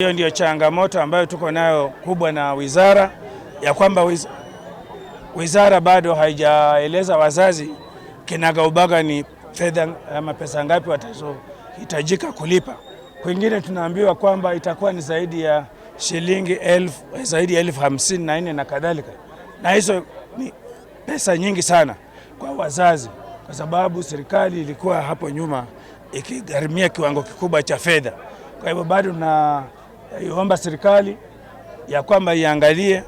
Hiyo ndio changamoto ambayo tuko nayo kubwa na wizara, ya kwamba wizara bado haijaeleza wazazi kinagaubaga ni fedha ama pesa ngapi watazohitajika kulipa. Kwingine tunaambiwa kwamba itakuwa ni zaidi ya shilingi 54,000 na kadhalika, na hizo ni pesa nyingi sana kwa wazazi, kwa sababu serikali ilikuwa hapo nyuma ikigharimia kiwango kikubwa cha fedha. Kwa hivyo bado iomba serikali ya kwamba iangalie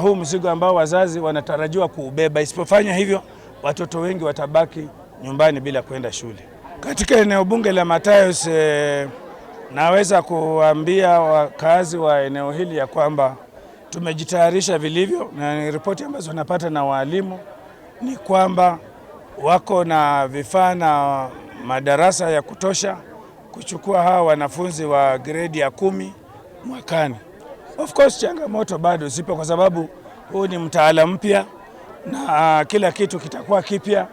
huu mzigo ambao wazazi wanatarajiwa kuubeba. Isipofanya hivyo, watoto wengi watabaki nyumbani bila kwenda shule. Katika eneo bunge la Matayos, naweza kuambia wakazi wa eneo hili ya kwamba tumejitayarisha vilivyo, na ripoti ambazo napata na walimu ni kwamba wako na vifaa na madarasa ya kutosha kuchukua hawa wanafunzi wa grade ya 10 mwakani. Of course changamoto bado zipo, kwa sababu huu ni mtaala mpya na kila kitu kitakuwa kipya.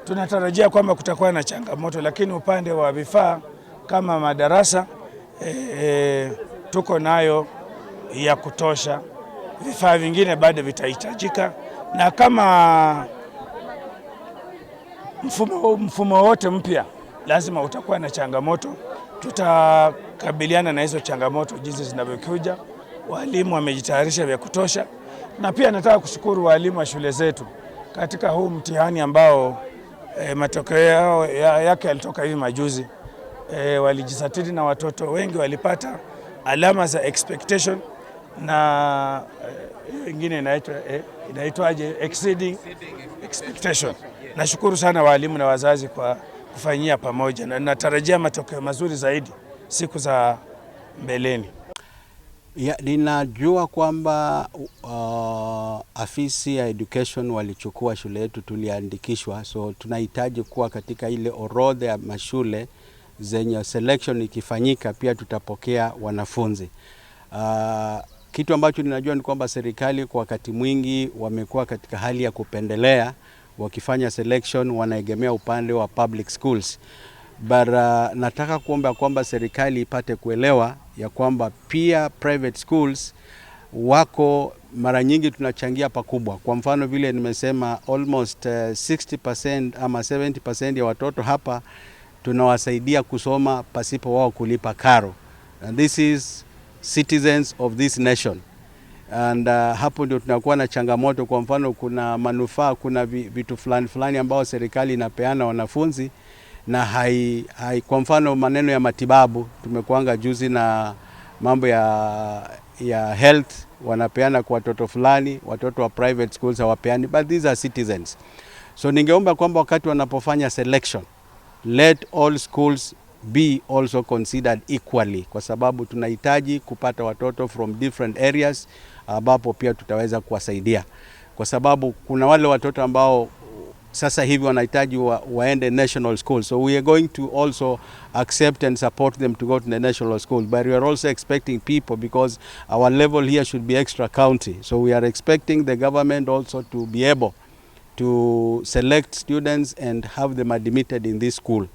Tunatarajia kwamba kutakuwa na changamoto, lakini upande wa vifaa kama madarasa tuko nayo ya kutosha. Vifaa vingine bado vitahitajika, na kama mfumo wote mpya lazima utakuwa na changamoto. Tutakabiliana na hizo changamoto jinsi zinavyokuja. Walimu wamejitayarisha vya kutosha, na pia nataka kushukuru walimu wa shule zetu katika huu mtihani ambao matokeo yake yalitoka hivi majuzi. Walijisatiri na watoto wengi walipata alama za expectation, na wengine inaitwaje, exceeding expectation. Nashukuru sana walimu na wazazi kwa kufanyia pamoja, na natarajia matokeo mazuri zaidi siku za mbeleni. Ninajua kwamba afisi ya education walichukua shule yetu, tuliandikishwa, so tunahitaji kuwa katika ile orodha ya mashule zenye selection ikifanyika pia tutapokea wanafunzi. Kitu ambacho ninajua ni kwamba serikali kwa wakati mwingi wamekuwa katika hali ya kupendelea, wakifanya selection wanaegemea upande wa public schools. Nataka kuomba kwamba serikali ipate kuelewa ya kwamba pia private schools wako mara nyingi tunachangia pakubwa. Kwa mfano vile nimesema, almost 60% ama 70% ya watoto hapa tunawasaidia kusoma pasipo wao kulipa karo. And this is citizens of this nation. And hapo ndio tunakuwa na changamoto. Kwa mfano kuna manufaa, kuna vitu fulani ambao serikali inapeana wanafunzi, na kwa mfano maneno ya matibabu, tumekuanga juzi na mambo ya health wanapeana kwa watoto fulani, watoto wa private schools hawapeani, but these are citizens. So ningeomba kwamba wakati wanapofanya selection, let all schools be also considered equally, kwa sababu tunahitaji kupata watoto from different areas ambapo pia tutaweza kuwasaidia, kwa sababu kuna wale watoto ambao sasa hivi wanahitaji waende national school. So we are going to also accept and support them to go to the national school, but we are also expecting people, because our level here should be extra county. So we are expecting the government also to be able to select students and have them admitted in this school.